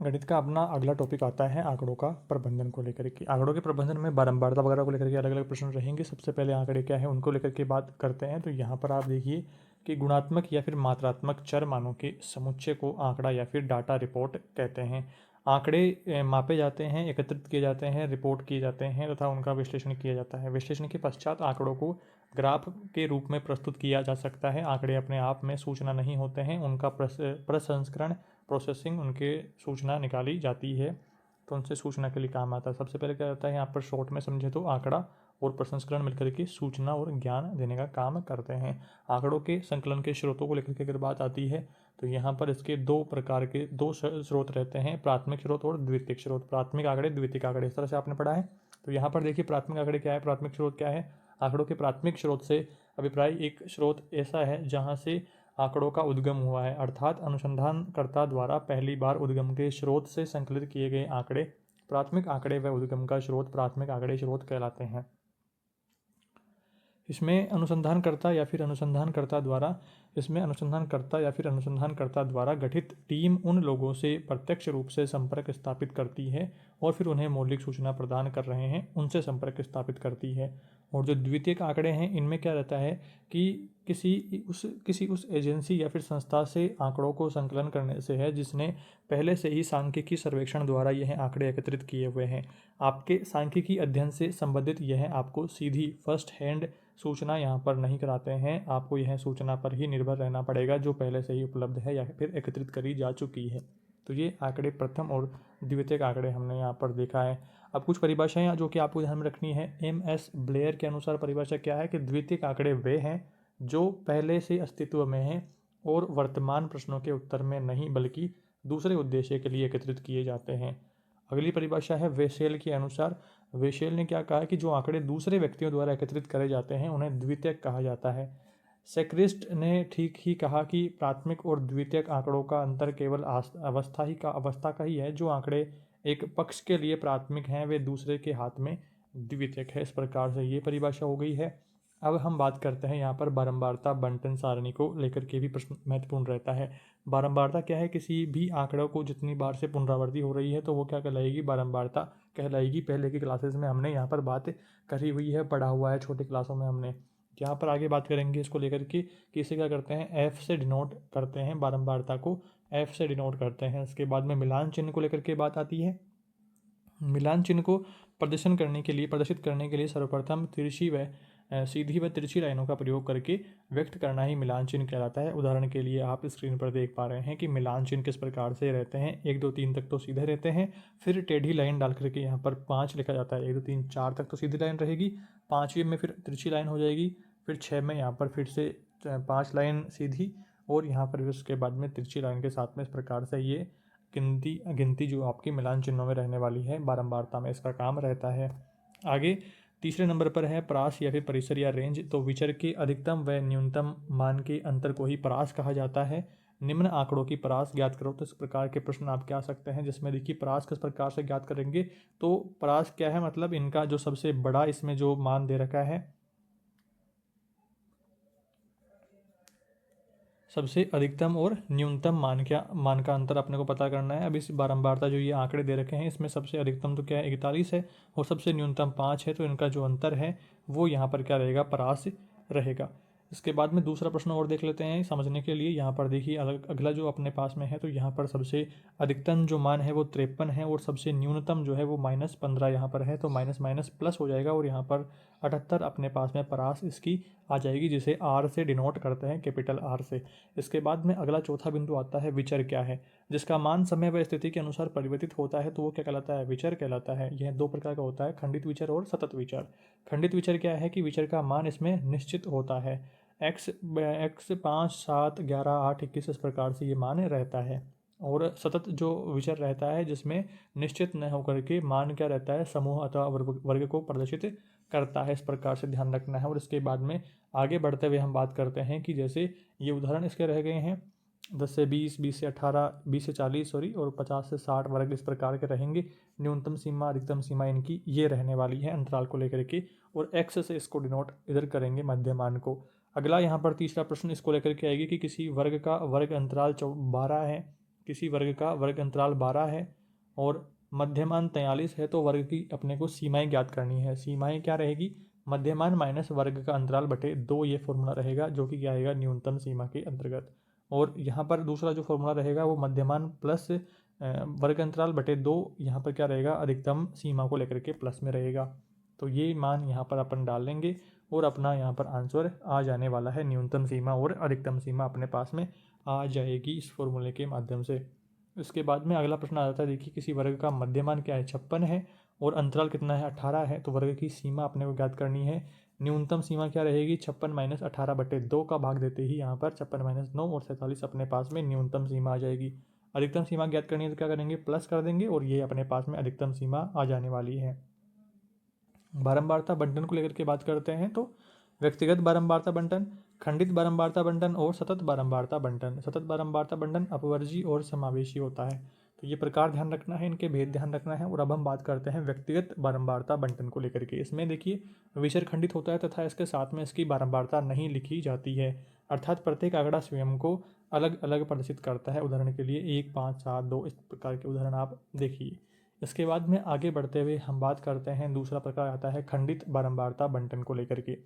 गणित का अपना अगला टॉपिक आता है आंकड़ों का प्रबंधन को लेकर के। आंकड़ों के प्रबंधन में बारंबारता वगैरह को लेकर के अलग अलग प्रश्न रहेंगे। सबसे पहले आंकड़े क्या है उनको लेकर के बात करते हैं। तो यहाँ पर आप देखिए कि गुणात्मक या फिर मात्रात्मक चर मानों के समुच्चय को आंकड़ा या फिर डाटा रिपोर्ट कहते हैं। आंकड़े मापे जाते हैं, एकत्रित किए जाते हैं, रिपोर्ट किए जाते हैं तथा उनका विश्लेषण किया जाता है। विश्लेषण के पश्चात आंकड़ों को ग्राफ के रूप में प्रस्तुत किया जा सकता है। आंकड़े अपने आप में सूचना नहीं होते हैं, उनका प्रसंस्करण प्रोसेसिंग उनके सूचना निकाली जाती है तो उनसे सूचना के लिए काम आता है। सबसे पहले क्या होता है यहाँ पर शॉर्ट में समझे तो आंकड़ा और प्रसंस्करण मिलकर के सूचना और ज्ञान देने का काम करते हैं। आंकड़ों के संकलन के स्रोतों को लेकर के अगर बात आती है तो यहाँ पर इसके दो प्रकार के दो स्रोत रहते हैं, प्राथमिक स्रोत और द्वितीयक स्रोत। प्राथमिक आंकड़े, द्वितीयक आंकड़े, इस तरह से आपने पढ़ा है। तो यहाँ पर देखिए प्राथमिक आंकड़े क्या है, प्राथमिक स्रोत क्या है। आंकड़ों के प्राथमिक स्रोत से अभिप्राय एक स्रोत ऐसा है जहाँ से आंकड़ों का उद्गम हुआ है, अर्थात अनुसंधानकर्ता द्वारा पहली बार उद्गम के स्रोत से संकलित किए गए आंकड़े प्राथमिक आंकड़े व उद्गम का स्रोत प्राथमिक आंकड़े स्रोत कहलाते हैं। इसमें अनुसंधानकर्ता या फिर अनुसंधानकर्ता द्वारा गठित टीम उन लोगों से प्रत्यक्ष रूप से संपर्क स्थापित करती है और फिर उन्हें मौलिक सूचना प्रदान कर रहे हैं उनसे संपर्क स्थापित करती है। और जो द्वितीयक आंकड़े हैं इनमें क्या रहता है कि किसी उस एजेंसी या फिर संस्था से आंकड़ों को संकलन करने से है जिसने पहले से ही सांख्यिकी सर्वेक्षण द्वारा यह आंकड़े एकत्रित किए हुए हैं। आपके सांख्यिकी अध्ययन से संबंधित यह आपको सीधी फर्स्ट हैंड सूचना यहाँ पर नहीं कराते हैं, आपको यह सूचना पर ही निर्भर रहना पड़ेगा जो पहले से ही उपलब्ध है या फिर एकत्रित करी जा चुकी है। तो ये आंकड़े प्रथम और द्वितीयक आंकड़े हमने यहाँ पर देखा है। अब कुछ परिभाषाएं जो कि आपको ध्यान में रखनी है। एम.एस. ब्लेयर के अनुसार परिभाषा क्या है कि द्वितीयक आंकड़े वे हैं जो पहले से अस्तित्व में हैं और वर्तमान प्रश्नों के उत्तर में नहीं बल्कि दूसरे उद्देश्य के लिए एकत्रित किए जाते हैं। अगली परिभाषा है वेसेल के अनुसार। वेसेल ने क्या कहा कि जो आंकड़े दूसरे व्यक्तियों द्वारा एकत्रित करे जाते हैं उन्हें द्वितीयक कहा जाता है। सेक्रिस्ट ने ठीक ही कहा कि प्राथमिक और द्वितीयक आंकड़ों का अंतर केवल अवस्था का ही है। जो आंकड़े एक पक्ष के लिए प्राथमिक हैं वे दूसरे के हाथ में द्वितीयक है। इस प्रकार से ये परिभाषा हो गई है। अब हम बात करते हैं यहाँ पर बारंबारता बंटन सारणी को लेकर के भी प्रश्न महत्वपूर्ण रहता है। बारंबारता क्या है, किसी भी आंकड़ों को जितनी बार से पुनरावृत्ति हो रही है तो वो क्या कहलाएगी, बारंबारता कहलाएगी। पहले की क्लासेस में हमने यहाँ पर बात करी हुई है, पढ़ा हुआ है छोटी क्लासों में हमने। यहाँ पर आगे बात करेंगे इसको लेकर के कि इसे क्या करते हैं, एफ से डिनोट करते हैं, बारंबारता को एफ से डिनोट करते हैं। इसके बाद में मिलान चिन्ह को लेकर के बात आती है। मिलान चिन्ह को प्रदर्शित करने के लिए सर्वप्रथम सीधी व तिरछी लाइनों का प्रयोग करके व्यक्त करना ही मिलान चिन्ह कहलाता है। उदाहरण के लिए आप स्क्रीन पर देख पा रहे हैं कि मिलान चिन्ह किस प्रकार से रहते हैं। 1 2 3 तक तो सीधे रहते हैं, फिर टेढ़ी लाइन डाल करके यहाँ पर 5 लिखा जाता है। 1 2 3 4 तक तो सीधी लाइन रहेगी, 5वीं में फिर तिरछी लाइन हो जाएगी, फिर 6 में यहाँ पर फिर से 5 लाइन सीधी और यहाँ पर उसके बाद में तिरछी लाइन के साथ में। इस प्रकार से ये गिनती जो आपकी मिलान चिन्हों में रहने वाली है, बारंबारता में इसका काम रहता है। आगे तीसरे नंबर पर है परास या फिर परिसर या रेंज। तो विचर के अधिकतम व न्यूनतम मान के अंतर को ही परास कहा जाता है। निम्न आंकड़ों की परास ज्ञात करो। तो इस प्रकार के प्रश्न आपके आ सकते हैं जिसमें देखिए परास किस प्रकार से ज्ञात करेंगे। तो परास क्या है, मतलब इनका जो सबसे बड़ा इसमें जो मान दे रखा है, सबसे अधिकतम और न्यूनतम मान का अंतर अपने को पता करना है। अब इस बारंबारता जो ये आंकड़े दे रखे हैं इसमें सबसे अधिकतम तो क्या है 41 है और सबसे न्यूनतम 5 है। तो इनका जो अंतर है वो यहाँ पर क्या रहेगा, परास रहेगा। इसके बाद में दूसरा प्रश्न और देख लेते हैं समझने के लिए। यहाँ पर देखिए अगला जो अपने पास में है तो यहाँ पर सबसे अधिकतम जो मान है वो 53 है और सबसे न्यूनतम जो है वो -15 यहाँ पर है। तो माइनस माइनस प्लस हो जाएगा और यहाँ पर 78 अपने पास में परास इसकी आ जाएगी, जिसे आर से डिनोट करते हैं, कैपिटल आर से। इसके बाद में अगला चौथा बिंदु आता है विचर क्या है, जिसका मान समय व स्थिति के अनुसार परिवर्तित होता है। तो वो क्या कहलाता है, विचर कहलाता है। यह 2 प्रकार का होता है, खंडित विचर और सतत विचर। खंडित विचर क्या है कि विचर का मान इसमें निश्चित होता है, x 5 7 11 8 21 इस प्रकार से ये मान रहता है। और सतत जो विचर रहता है जिसमें निश्चित न होकर के मान क्या रहता है, समूह अथवा वर्ग को प्रदर्शित करता है। इस प्रकार से ध्यान रखना है। और इसके बाद में आगे बढ़ते हुए हम बात करते हैं कि जैसे ये उदाहरण इसके रह गए हैं 10 से 20, 20 से 18, 20 से 40 और 50 से 60 वर्ग इस प्रकार के रहेंगे। न्यूनतम सीमा अधिकतम सीमा इनकी ये रहने वाली है अंतराल को लेकर के। और एक्स से इसको डिनोट इधर करेंगे मध्यमान को। अगला यहाँ पर तीसरा प्रश्न इसको लेकर के आएगी कि किसी वर्ग का वर्ग अंतराल 12 है किसी वर्ग का वर्ग अंतराल 12 है और मध्यमान 43 है तो वर्ग की अपने को सीमाएं ज्ञात करनी है। सीमाएं क्या रहेगी, मध्यमान माइनस वर्ग का अंतराल बटे 2, ये फॉर्मूला रहेगा जो कि क्या आएगा, न्यूनतम सीमा के अंतर्गत। और यहाँ पर दूसरा जो फॉर्मूला रहेगा वो मध्यमान प्लस वर्ग अंतराल बटे 2, यहाँ पर क्या रहेगा, अधिकतम सीमा को लेकर के प्लस में रहेगा। तो ये मान यहाँ पर अपन डाल लेंगे और अपना यहाँ पर आंसर आ जाने वाला है, न्यूनतम सीमा और अधिकतम सीमा अपने पास में आ जाएगी इस फॉर्मूले के माध्यम से। इसके बाद में अगला प्रश्न आ जाता है, देखिए किसी वर्ग का मध्यमान क्या है, 56 है और अंतराल कितना है, 18 है। तो वर्ग की सीमा अपने को ज्ञात करनी है। न्यूनतम सीमा क्या रहेगी, 56 माइनस 18 बटे 2 का भाग देते ही यहाँ पर 56 माइनस 9 और 47 अपने पास में न्यूनतम सीमा आ जाएगी। अधिकतम सीमा ज्ञात करनी है तो क्या करेंगे, प्लस कर देंगे और ये अपने पास में अधिकतम सीमा आ जाने वाली है। बारंबारता बंटन को लेकर के बात करते हैं तो व्यक्तिगत बारंबारता बंटन, खंडित बारंबारता बंटन और सतत बारंबारता बंटन। सतत बारंबारता बंटन अपवर्जी और समावेशी होता है। तो ये प्रकार ध्यान रखना है, इनके भेद ध्यान रखना है। और अब हम बात करते हैं व्यक्तिगत बारंबारता बंटन को लेकर के। इसमें देखिए विषय खंडित होता है तथा इसके साथ में इसकी बारंबारता नहीं लिखी जाती है, अर्थात प्रत्येक आंकड़ा स्वयं को अलग अलग प्रदर्शित करता है। उदाहरण के लिए 1, 5, 7, 2 इस प्रकार के उदाहरण आप देखिए। इसके बाद में आगे बढ़ते हुए हम बात करते हैं, दूसरा प्रकार आता है खंडित बारंबारता बंटन को लेकर के।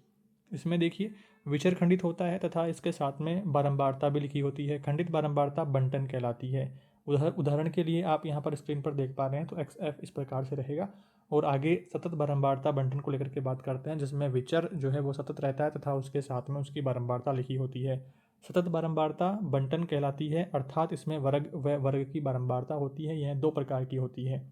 इसमें देखिए विचर खंडित होता है तथा इसके साथ में बारंबारता भी लिखी होती है, खंडित बारंबारता बंटन कहलाती है। उदाहरण के लिए आप यहाँ पर स्क्रीन पर देख पा रहे हैं तो XF इस प्रकार से रहेगा। और आगे सतत बारंबारता बंटन को लेकर के बात करते हैं, जिसमें विचर जो है वो सतत रहता है तथा उसके साथ में उसकी बारंबारता लिखी होती है। सतत बारंबारता बंटन कहलाती है, अर्थात इसमें वर्ग व वर्ग की बारंबारता होती है। यह 2 प्रकार की होती है।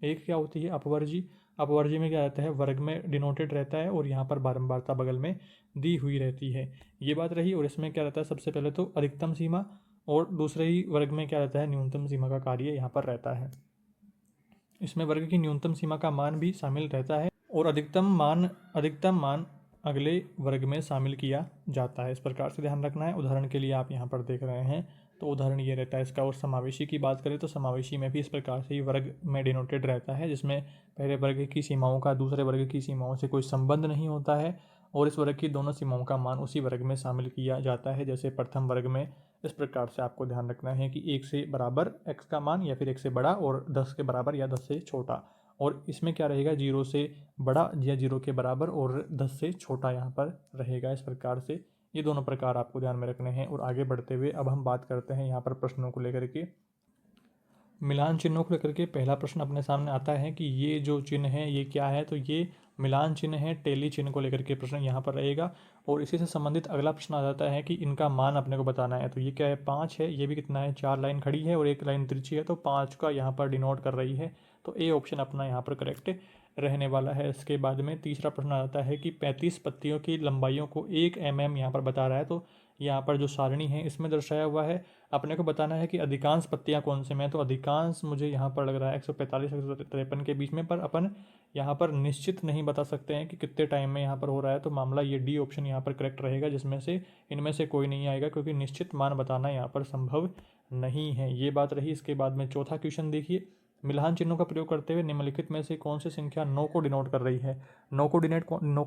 एक क्या होती है, अपवर्जी। अपवर्जी में क्या रहता है, वर्ग में डिनोटेड रहता है और यहाँ पर बारंबारता बगल में दी हुई रहती है, ये बात रही। और इसमें क्या रहता है, सबसे पहले तो अधिकतम सीमा और दूसरे ही वर्ग में क्या रहता है, न्यूनतम सीमा का कार्य यहाँ पर रहता है। इसमें वर्ग की न्यूनतम सीमा का मान भी शामिल रहता है और अधिकतम मान अगले वर्ग में शामिल किया जाता है। इस प्रकार से ध्यान रखना है। उदाहरण के लिए आप यहाँ पर देख रहे हैं तो उदाहरण ये रहता है इसका। और समावेशी की बात करें तो समावेशी में भी इस प्रकार से ही वर्ग में डिनोटेड रहता है, जिसमें पहले वर्ग की सीमाओं का दूसरे वर्ग की सीमाओं से कोई संबंध नहीं होता है और इस वर्ग की दोनों सीमाओं का मान उसी वर्ग में शामिल किया जाता है। जैसे प्रथम वर्ग में इस प्रकार से आपको ध्यान रखना है कि 1 से बराबर x का मान या फिर 1 से बड़ा और 10 के बराबर या 10 से छोटा। और इसमें क्या रहेगा, 0 से बड़ा या 0 के बराबर और 10 से छोटा यहाँ पर रहेगा। इस प्रकार से ये दोनों प्रकार आपको ध्यान में रखने हैं। और आगे बढ़ते हुए अब हम बात करते हैं यहाँ पर प्रश्नों को लेकर के। मिलान चिन्हों को लेकर के पहला प्रश्न अपने सामने आता है कि ये जो चिन्ह है ये क्या है, तो ये मिलान चिन्ह है। टेली चिन्ह को लेकर के प्रश्न यहाँ पर रहेगा। और इसी से संबंधित अगला प्रश्न आ जाता है कि इनका मान अपने को बताना है। तो ये क्या है, 5 है, ये भी कितना है, 4 लाइन खड़ी है और 1 लाइन तिरछी है, तो 5 का यहाँ पर डिनोट कर रही है। तो ए ऑप्शन अपना यहाँ पर करेक्ट रहने वाला है। इसके बाद में तीसरा प्रश्न आ जाता है कि 35 पत्तियों की लंबाइयों को 1 mm यहाँ पर बता रहा है। तो यहाँ पर जो सारणी है इसमें दर्शाया हुआ है, अपने को बताना है कि अधिकांश पत्तियाँ कौन से में है। तो अधिकांश मुझे यहाँ पर लग रहा है 145 153 के बीच में, पर अपन यहाँ पर निश्चित नहीं बता सकते हैं कि कितने टाइम में यहाँ पर हो रहा है। तो मामला ये डी ऑप्शन यहाँ पर करेक्ट रहेगा, जिसमें से इनमें से कोई नहीं आएगा क्योंकि निश्चित मान बताना यहाँ पर संभव नहीं है, ये बात रही। इसके बाद में चौथा क्वेश्चन देखिए, मिलान चिन्हों का प्रयोग करते हुए निम्नलिखित में से कौन सी संख्या 9 को डिनोट कर रही है। 9 को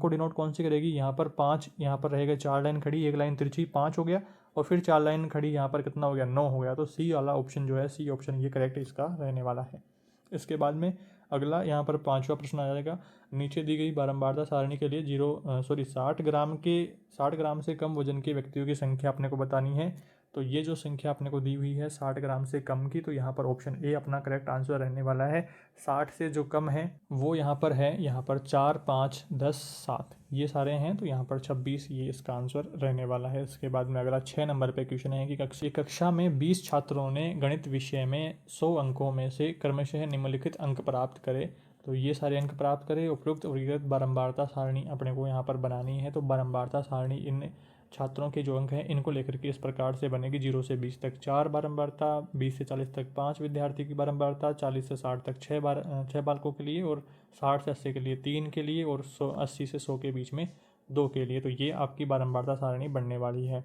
डिनोट कौन सी करेगी, यहाँ पर 5 यहाँ पर रहेगा, 4 लाइन खड़ी 1 लाइन तिरछी, 5 हो गया और फिर 4 लाइन खड़ी यहाँ पर कितना हो गया, 9 हो गया। तो सी वाला ऑप्शन जो है, सी ऑप्शन ये करेक्ट इसका रहने वाला है। इसके बाद में अगला यहाँ पर 5वां प्रश्न आ जाएगा, नीचे दी गई बारंबारता सारणी के लिए 60 ग्राम से कम वजन के व्यक्तियों की संख्या अपने को बतानी है। तो ये जो संख्या अपने को दी हुई है 60 ग्राम से कम की, तो यहाँ पर ऑप्शन ए अपना करेक्ट आंसर रहने वाला है। 60 से जो कम है वो यहाँ पर है, यहाँ पर 4, 5, 10, 7 ये सारे हैं, तो यहाँ पर 26 ये इसका आंसर रहने वाला है। इसके बाद में अगला 6 नंबर पे क्वेश्चन है कि कक्षा में 20 छात्रों ने गणित विषय में 100 अंकों में से क्रमशः निम्नलिखित अंक प्राप्त करे। तो ये सारे अंक प्राप्त करें। उपयुक्त वर्गीकृत बारंबारता सारणी अपने को यहाँ पर बनानी है। तो बारंबारता सारणी इन छात्रों के जो अंक हैं इनको लेकर के इस प्रकार से बनेगी, 0 से 20 तक 4 बारंबारता, 20 से 40 तक 5 विद्यार्थी की बारंबारता, 40 से 60 तक 6 बालकों के लिए, और 60 से 80 के लिए 3 के लिए, और 80 से 100 के बीच में 2 के लिए। तो ये आपकी बारंबारता सारणी बनने वाली है।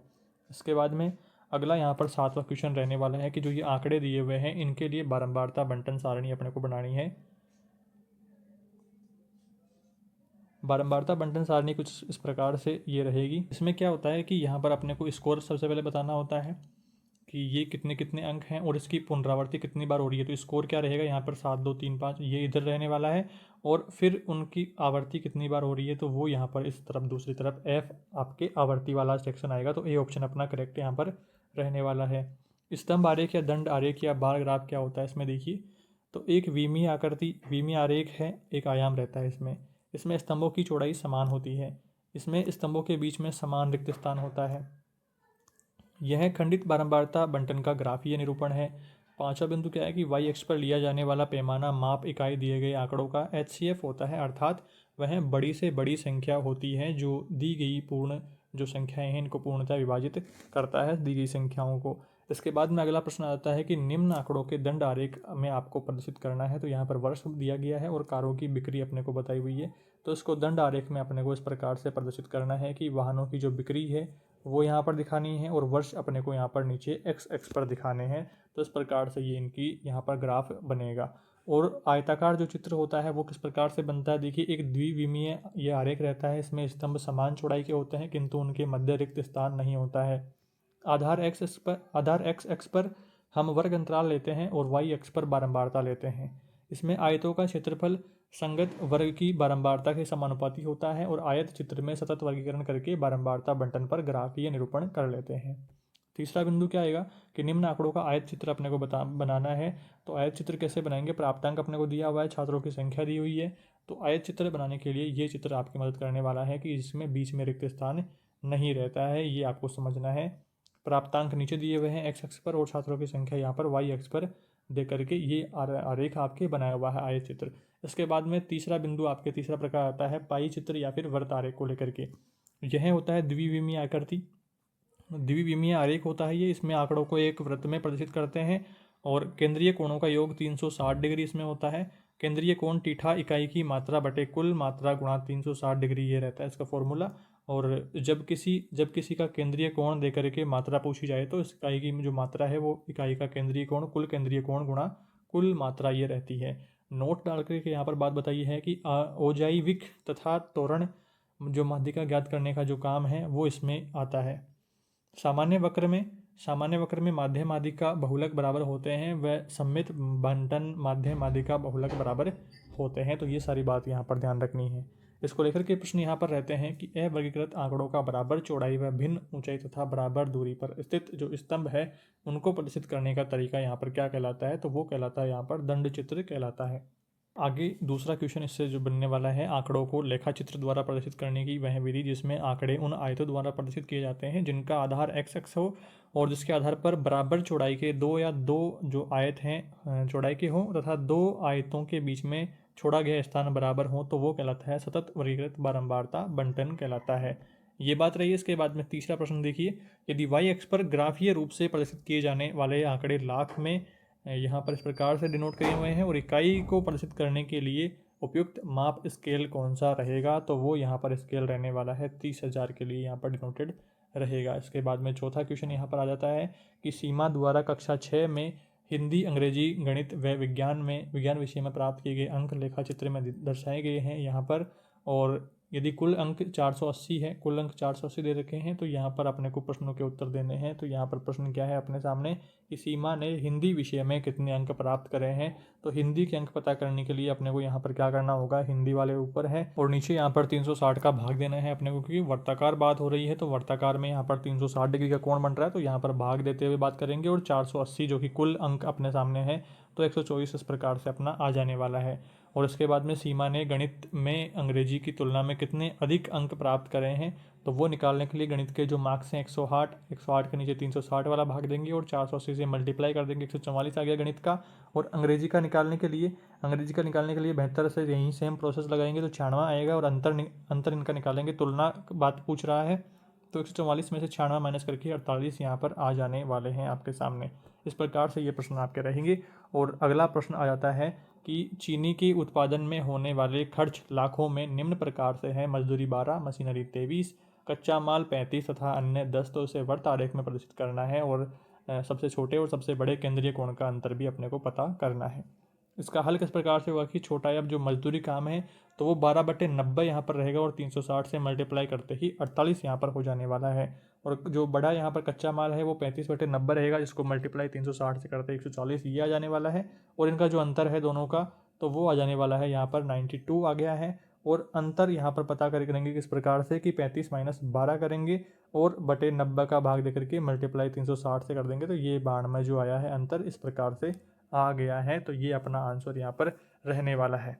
इसके बाद में अगला यहाँ पर 7वां क्वेश्चन रहने वाला है कि जो ये आंकड़े दिए हुए हैं इनके लिए बारंबारता बंटन सारणी अपने को बनानी है। बारंबारता बंटन सारणी कुछ इस प्रकार से ये रहेगी। इसमें क्या होता है कि यहाँ पर अपने को स्कोर सबसे पहले बताना होता है, कि ये कितने कितने अंक हैं और इसकी पुनरावृत्ति कितनी बार हो रही है। तो स्कोर क्या रहेगा यहाँ पर 7 2 3 5 ये इधर रहने वाला है, और फिर उनकी आवर्ती कितनी बार हो रही है तो वो यहाँ पर इस तरफ दूसरी तरफ एफ आपके आवर्ती वाला सेक्शन आएगा। तो ए ऑप्शन अपना करेक्ट यहाँ पर रहने वाला है। स्तंभ आरेख या दंड आरेख या बार ग्राफ क्या होता है इसमें देखिए। तो एक विमीय आकृति विमीय आरेख है, एक आयाम रहता है इसमें। इसमें स्तंभों की चौड़ाई समान होती है। इसमें स्तंभों के बीच में समान रिक्त स्थान होता है। यह खंडित बारंबारता बंटन का ग्राफीय निरूपण है। पांचवा बिंदु क्या है कि वाई अक्ष पर लिया जाने वाला पैमाना माप इकाई दिए गए आंकड़ों का HCF होता है, अर्थात वह बड़ी से बड़ी संख्या होती है जो दी गई पूर्ण जो संख्याएं हैं इनको पूर्णतः विभाजित करता है दी गई संख्याओं को। इसके बाद में अगला प्रश्न आता है कि निम्न आंकड़ों के दंड आरेख में आपको प्रदर्शित करना है। तो यहाँ पर वर्ष दिया गया है और कारों की बिक्री अपने को बताई हुई है। तो इसको दंड आरेख में अपने को इस प्रकार से प्रदर्शित करना है कि वाहनों की जो बिक्री है वो यहाँ पर दिखानी है और वर्ष अपने को यहाँ पर नीचे एक्स एक्स पर दिखाने हैं। तो इस प्रकार से ये इनकी यहाँ पर ग्राफ बनेगा। और आयताकार जो चित्र होता है वो किस प्रकार से बनता है देखिए। एक द्विविमीय ये आरेख रहता है, इसमें स्तंभ समान चौड़ाई के होते हैं किंतु उनके मध्य रिक्त स्थान नहीं होता है। आधार एक्स एक्स पर हम वर्ग अंतराल लेते हैं और वाई एक्स पर बारंबारता लेते हैं। इसमें आयतों का क्षेत्रफल संगत वर्ग की बारंबारता के समानुपाती होता है और आयत चित्र में सतत वर्गीकरण करके बारंबारता बंटन पर ग्राफीय निरूपण कर लेते हैं। तीसरा बिंदु क्या आएगा कि निम्न आंकड़ों का आयत चित्र अपने को बनाना है। तो आयत चित्र कैसे बनाएंगे, प्राप्तांक अपने को दिया हुआ है, छात्रों की संख्या दी हुई है। तो आयत चित्र बनाने के लिए ये चित्र आपकी मदद करने वाला है कि इसमें बीच में रिक्त स्थान नहीं रहता है, ये आपको समझना है। प्राप्तांक नीचे दिए हुए हैं एक्स एक्स पर और छात्रों की संख्या यहाँ पर वाई एक्स पर दे करके ये आरेख आपके बनाया हुआ है आयत चित्र। इसके बाद में तीसरा बिंदु आपके तीसरा प्रकार आता है पाई चित्र या फिर वृत्त आरेख को लेकर के। यह होता है द्विविमीय आकृति, द्विविमीय आरेख होता है ये। इसमें आंकड़ों को एक वृत्त में प्रदर्शित करते हैं और केंद्रीय कोणों का योग 360 डिग्री इसमें होता है। केंद्रीय कोण थीटा इकाई की मात्रा बटे कुल मात्रा गुणा 360 डिग्री ये रहता है इसका फॉर्मूला। और जब किसी का केंद्रीय कोण दे करके मात्रा पूछी जाए तो इस इकाई की जो मात्रा है वो इकाई का केंद्रीय कोण कुल केंद्रीय कोण गुणा कुल मात्रा ये रहती है। नोट डाल करके यहाँ पर बात बताई है कि ओजाई विक तथा त्वरण जो माध्यिका ज्ञात करने का जो काम है वो इसमें आता है। सामान्य वक्र में माध्य माध्यिका बहुलक बराबर होते हैं व सम्मित बंटन माध्य माध्यिका बहुलक बराबर होते हैं। तो ये सारी बात यहाँ पर ध्यान रखनी है। इसको लेकर के प्रश्न यहाँ पर रहते हैं कि अवर्गीकृत आंकड़ों का बराबर चौड़ाई व भिन्न ऊंचाई तथा बराबर दूरी पर स्थित जो स्तंभ है उनको प्रदर्शित करने का तरीका यहाँ पर क्या कहलाता है, तो वो कहलाता है यहाँ पर दंड चित्र कहलाता है। आगे दूसरा क्वेश्चन इससे जो बनने वाला है आंकड़ों को लेखा चित्र द्वारा प्रदर्शित करने की वह विधि जिसमें आंकड़े उन आयतों द्वारा प्रदर्शित किए जाते हैं जिनका आधार एक्स एक्स हो और जिसके आधार पर बराबर चौड़ाई के दो जो आयत हैं चौड़ाई के हों तथा दो आयतों के बीच में छोड़ा गया स्थान बराबर हो तो वो कहलाता है सतत वर्गीकृत बारंबारता बंटन कहलाता है। ये बात रही। इसके बाद में तीसरा प्रश्न देखिए, यदि वाई एक्स पर ग्राफीय रूप से प्रदर्शित किए जाने वाले आंकड़े लाख में यहाँ पर इस प्रकार से डिनोट किए हुए हैं और इकाई को प्रदर्शित करने के लिए उपयुक्त माप स्केल कौन सा रहेगा, तो वो यहाँ पर स्केल रहने वाला है 30,000 के लिए यहाँ पर डिनोटेड रहेगा। इसके बाद में चौथा क्वेश्चन यहाँ पर आ जाता है कि सीमा द्वारा कक्षा 6 में हिंदी अंग्रेजी गणित व विज्ञान विषय में प्राप्त किए गए अंक लेखा चित्र में दर्शाए गए हैं यहाँ पर। और यदि कुल अंक 480 है, कुल अंक 480 दे रखे हैं तो यहाँ पर अपने को प्रश्नों के उत्तर देने हैं। तो यहाँ पर प्रश्न क्या है अपने सामने कि सीमा ने हिंदी विषय में कितने अंक प्राप्त करे हैं। तो हिंदी के अंक पता करने के लिए अपने को यहाँ पर क्या करना होगा, हिंदी वाले ऊपर है और नीचे यहाँ पर 360 का भाग देना है अपने को, क्योंकि वर्ताकार बात हो रही है तो वर्ताकार में यहाँ पर 360 डिग्री का कोण बन रहा है तो यहाँ पर भाग देते हुए बात करेंगे। और 480 जो कि कुल अंक अपने सामने है तो 124 इस प्रकार से अपना आ जाने वाला है। और इसके बाद में सीमा ने गणित में अंग्रेजी की तुलना में कितने अधिक अंक प्राप्त करे हैं, तो वो निकालने के लिए गणित के जो मार्क्स हैं 108 के नीचे 360 वाला भाग देंगे और 480 से मल्टीप्लाई कर देंगे, 144 आ गया गणित का। और अंग्रेजी का निकालने के लिए 72 से यहीं सेम प्रोसेस लगाएंगे तो 96 आएगा और अंतर इनका निकालेंगे, तुलना बात पूछ रहा है तो 144 में से 96 माइनस करके 48 यहाँ पर आ जाने वाले हैं आपके सामने। इस प्रकार से ये प्रश्न आपके रहेंगे। और अगला प्रश्न आ जाता है कि चीनी के उत्पादन में होने वाले खर्च लाखों में निम्न प्रकार से है, मजदूरी 12, मशीनरी 23, कच्चा माल 35 तथा अन्य 10। तो इसे वर्त आरेख में प्रदर्शित करना है और सबसे छोटे और सबसे बड़े केंद्रीय कोण का अंतर भी अपने को पता करना है। इसका हल किस प्रकार से होगा कि छोटा अब जो मजदूरी काम है तो वो 12/90 यहाँ पर रहेगा और 360 से मल्टीप्लाई करते ही 48 यहाँ पर हो जाने वाला है। और जो बड़ा यहाँ पर कच्चा माल है वो 35/90 रहेगा, जिसको मल्टीप्लाई 360 से करते 140 ये आ जाने वाला है। और इनका जो अंतर है दोनों का तो वो आ जाने वाला है यहाँ पर 92 आ गया है। और अंतर यहाँ पर पता करेंगे किस प्रकार से कि 35 - 12 करेंगे और बटे 90 का भाग देकर के मल्टीप्लाई 360 से कर देंगे, तो ये 92 जो आया है अंतर इस प्रकार से आ गया है। तो ये अपना आंसर यहाँ पर रहने वाला है।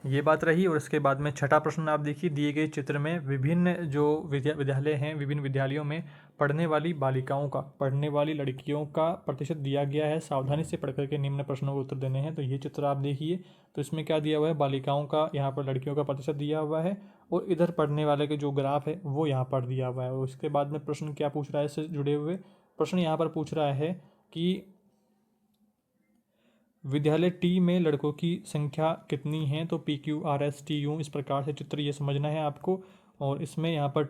ये बात रही। और इसके बाद में छठा प्रश्न आप देखिए, दिए गए चित्र में विभिन्न जो विद्यालय हैं, विभिन्न विद्यालयों में पढ़ने वाली बालिकाओं का, पढ़ने वाली लड़कियों का प्रतिशत दिया गया है। सावधानी से पढ़ करके निम्न प्रश्नों को उत्तर देने हैं। तो ये चित्र आप देखिए, तो इसमें क्या दिया हुआ है, बालिकाओं का यहाँ पर लड़कियों का प्रतिशत दिया हुआ है और इधर पढ़ने वाले के जो ग्राफ है वो यहाँ पर दिया हुआ है। और उसके बाद में प्रश्न क्या पूछ रहा है, इससे जुड़े हुए प्रश्न यहाँ पर पूछ रहा है कि विद्यालय टी में लड़कों की संख्या कितनी है। तो PQRSTU इस प्रकार से चित्र ये समझना है आपको। और इसमें यहाँ पर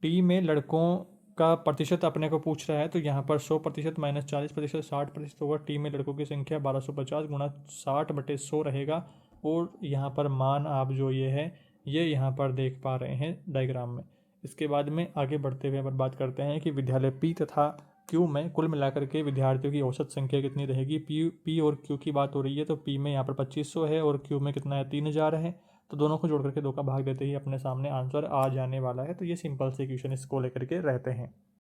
टी में लड़कों का प्रतिशत अपने को पूछ रहा है, तो यहाँ पर 100% - 40% 60% होगा। टी में लड़कों की संख्या 1250 × 60/100 रहेगा। और यहाँ पर मान आप जो ये है ये यहाँ पर देख पा रहे हैं डायग्राम में। इसके बाद में आगे बढ़ते हुए अपन बात करते हैं कि विद्यालय पी तथा क्यू में कुल मिलाकर के विद्यार्थियों की औसत संख्या कितनी रहेगी। पी और क्यू की बात हो रही है, तो पी में यहाँ पर 2500 है और क्यू में कितना है 3000 है। तो दोनों को जोड़ करके 2 का भाग देते ही अपने सामने आंसर आ जाने वाला है। तो ये सिंपल से क्वेश्चन इसको लेकर के रहते हैं।